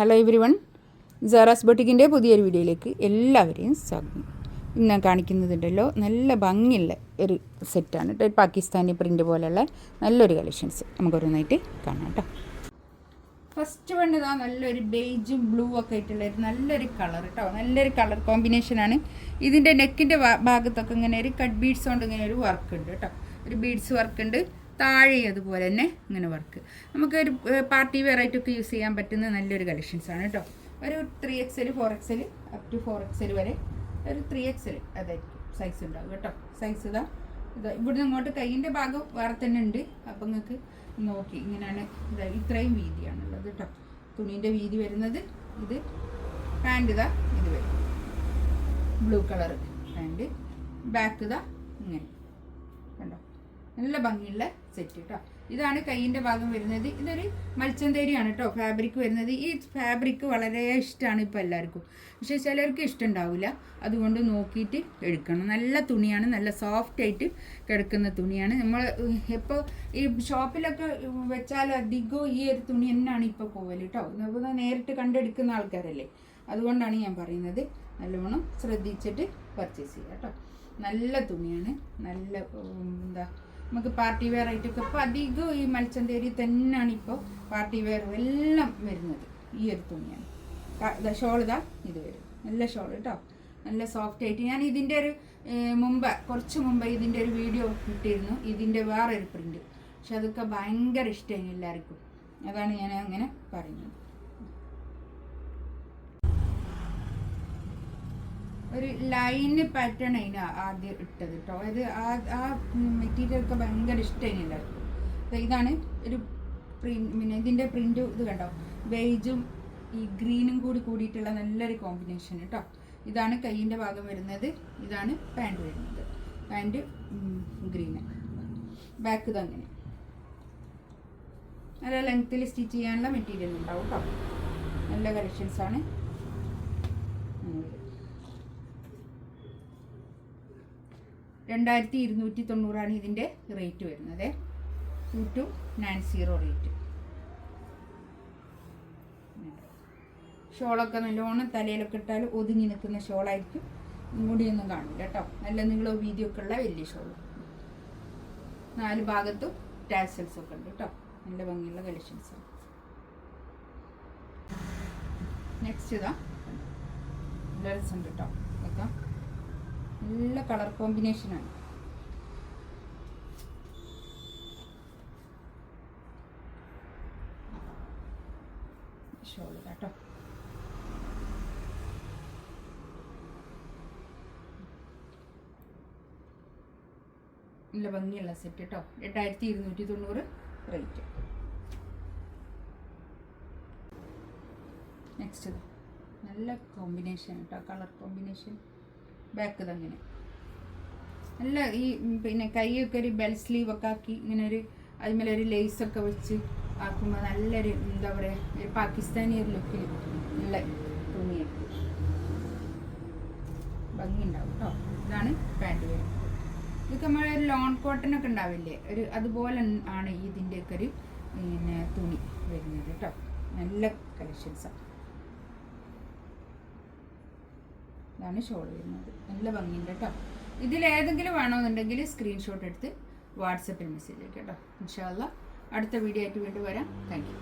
Hello everyone, Sara's ബൊട്ടിക്കിൻ്റെ പുതിയൊരു വീഡിയോയിലേക്ക് എല്ലാവരെയും സ്വാഗതം. ഇന്ന് ഞാൻ കാണിക്കുന്നതുണ്ടല്ലോ നല്ല ഭംഗിയുള്ള ഒരു സെറ്റാണ് കേട്ടോ. ഒരു പാകിസ്ഥാനി പ്രിൻ്റ് പോലെയുള്ള നല്ലൊരു കളക്ഷൻസ് നമുക്കൊരോന്നായിട്ട് കാണാം കേട്ടോ. ഫസ്റ്റ് വൺ ഇതാ നല്ലൊരു ബേജും ബ്ലൂ ഒക്കെ ആയിട്ടുള്ള ഒരു നല്ലൊരു കളർ കേട്ടോ. നല്ലൊരു കളർ കോമ്പിനേഷനാണ്. ഇതിൻ്റെ നെക്കിൻ്റെ ഭാഗത്തൊക്കെ ഇങ്ങനെ ഒരു കട്ട് ബീഡ്സ് കൊണ്ട് ഇങ്ങനെ ഒരു വർക്ക് ഉണ്ട് കേട്ടോ. ഒരു ബീഡ്സ് വർക്ക് ഉണ്ട്, താഴെ അതുപോലെ തന്നെ ഇങ്ങനെ വർക്ക്. നമുക്കൊരു പാർട്ടി വെയറായിട്ടൊക്കെ യൂസ് ചെയ്യാൻ പറ്റുന്ന നല്ലൊരു കളക്ഷൻസാണ് കേട്ടോ. ഒരു 3XL 4XL up to 4XL വരെ ഒരു 3XL അതായിരിക്കും സൈസ് ഉണ്ടാവും കേട്ടോ. സൈസ് ഇതാ ഇവിടുന്ന് ഇങ്ങോട്ട് കൈയിൻ്റെ ഭാഗം വേറെ തന്നെ ഉണ്ട്. അപ്പം നിങ്ങൾക്ക് നോക്കി ഇങ്ങനെയാണ് ഇതാ ഇത്രയും വീതിയാണുള്ളത് കേട്ടോ. തുണീൻ്റെ വീതി വരുന്നത് ഇത്. പാൻറ് ഇതാ ഇത് വരും ബ്ലൂ കളർ പാൻറ്. ബാക്ക് ഇതാ ഇങ്ങനെ കണ്ടോ, നല്ല ഭംഗിയുള്ള സെറ്റ് കേട്ടോ. ഇതാണ് കൈയിൻ്റെ ഭാഗം വരുന്നത്. ഇതൊരു മൽച്ചന്തേരിയാണ് കേട്ടോ ഫാബ്രിക് വരുന്നത്. ഈ ഫാബ്രിക് വളരെ ഇഷ്ടമാണ് ഇപ്പോൾ എല്ലാവർക്കും, പക്ഷേ ചിലർക്ക് ഇഷ്ടമുണ്ടാവില്ല. അതുകൊണ്ട് നോക്കിയിട്ട് എടുക്കണം. നല്ല തുണിയാണ്, നല്ല സോഫ്റ്റ് ആയിട്ട് കിടക്കുന്ന തുണിയാണ്. നമ്മൾ ഇപ്പോൾ ഈ ഷോപ്പിലൊക്കെ വെച്ചാൽ അധികവും ഈ ഒരു തുണി തന്നെയാണ് ഇപ്പോൾ പോവല് കേട്ടോ. നമ്മൾ നേരിട്ട് കണ്ടെടുക്കുന്ന ആൾക്കാരല്ലേ, അതുകൊണ്ടാണ് ഞാൻ പറയുന്നത്. നല്ലോണം ശ്രദ്ധിച്ചിട്ട് പർച്ചേസ് ചെയ്യുക കേട്ടോ. നല്ല തുണിയാണ്, നല്ല എന്താ നമുക്ക് പാർട്ടി വെയർ ആയിട്ടൊക്കെ ഇപ്പോൾ അധികം ഈ മൽച്ചന്തേരി തന്നെയാണ് ഇപ്പോൾ പാർട്ടി വെയർ എല്ലാം വരുന്നത്. ഈ ഒരു തുണിയാണ്. ഷോൾ ഇതാ ഇത് വരും, നല്ല ഷോൾ കേട്ടോ, നല്ല സോഫ്റ്റ് ആയിട്ട്. ഞാൻ ഇതിൻ്റെ ഒരു കുറച്ച് മുമ്പ് ഇതിൻ്റെ ഒരു വീഡിയോ ഇട്ടിരുന്നു, ഇതിൻ്റെ വേറൊരു പ്രിൻ്റ്. പക്ഷെ അതൊക്കെ ഭയങ്കര ഇഷ്ടമായി എല്ലാവർക്കും, അതാണ് ഞാൻ അങ്ങനെ പറയുന്നത്. ഒരു ലൈന് പാറ്റേൺ അതിന് ആദ്യം ഇട്ടത് കേട്ടോ. അത് ആ മെറ്റീരിയലൊക്കെ ഭയങ്കര ഇഷ്ടമായി എല്ലാവർക്കും. ഇതാണ് ഒരു പിന്നെ ഇതിൻ്റെ പ്രിൻ്റ് ഇത് കണ്ടോ, ബേജും ഈ ഗ്രീനും കൂടിയിട്ടുള്ള നല്ലൊരു കോമ്പിനേഷൻ കേട്ടോ. ഇതാണ് കൈയിൻ്റെ ഭാഗം വരുന്നത്. ഇതാണ് പാൻറ് വരുന്നത്. പാൻറ് ഗ്രീന്, ബാക്ക് ഇതങ്ങനെ നല്ല ലെങ്ത്തിൽ സ്റ്റിച്ച് ചെയ്യാനുള്ള മെറ്റീരിയൽ ഉണ്ടാവും കേട്ടോ. നല്ല കളക്ഷൻസാണ്. 2290 ഇതിൻ്റെ റേറ്റ് വരുന്നത്. 2290 റേറ്റ്. ഷോളൊക്കെ നല്ലോണം തലയിലൊക്കെ ഇട്ടാൽ ഒതുങ്ങി നിൽക്കുന്ന ഷോളായിരിക്കും. മുടിയൊന്നും കാണില്ല കേട്ടോ. നല്ല നീളോ വീതിയൊക്കെ ഉള്ള വലിയ ഷോള്. 4 ഭാഗത്തും ടാസൽസ് ഒക്കെ ഉണ്ട് കേട്ടോ. നല്ല ഭംഗിയുള്ള കളക്ഷൻസാണ്. നെക്സ്റ്റ് ഇതാ നല്ല രസമുണ്ട് കേട്ടോ. ഇതൊക്കെ നല്ല കളർ കോമ്പിനേഷനാണ്. ഷോൾ കേട്ടോ. നല്ല ഭംഗിയുള്ള സെറ്റ് കേട്ടോ. 2290 റേറ്റ്. നെക്സ്റ്റ് നല്ല കോമ്പിനേഷൻ കേട്ടോ, കളർ കോമ്പിനേഷൻ. ബാക്ക് തന്നെ നല്ല ഈ പിന്നെ കൈയൊക്കെ ഒരു ബെൽ സ്ലീവൊക്കെ ആക്കി ഇങ്ങനെ ഒരു അതുമേലെ ഒരു ലേസൊക്കെ വെച്ച് ആക്കുമ്പോൾ നല്ലൊരു എന്താ പറയുക, ഒരു പാകിസ്ഥാനി ഒരു ലുക്കിൽ ഉള്ള തുണിയായിരിക്കും. ഭംഗി ഉണ്ടാവും കേട്ടോ. ഇതാണ് പാൻറ് വരുന്നത്. ഇതൊക്കെ നമ്മളൊരു ലോൺ കോട്ടനൊക്കെ ഉണ്ടാവില്ലേ, ഒരു അതുപോലെ ആണ് ഇതിൻ്റെയൊക്കെ ഒരു പിന്നെ തുണി വരുന്നത് കേട്ടോ. നല്ല കളക്ഷൻസാണ്. ഇതാണ് ഷോൾ വരുന്നത്. നല്ല ഭംഗിയുണ്ട് കേട്ടോ. ഇതിലേതെങ്കിലും വേണമെന്നുണ്ടെങ്കിൽ സ്ക്രീൻഷോട്ട് എടുത്ത് വാട്സപ്പിൽ മെസ്സേജ് അയക്കാം കേട്ടോ. ഇൻഷാ അല്ലാഹ് അടുത്ത വീഡിയോ ആയിട്ട് വീണ്ടും വരാം. Thank you.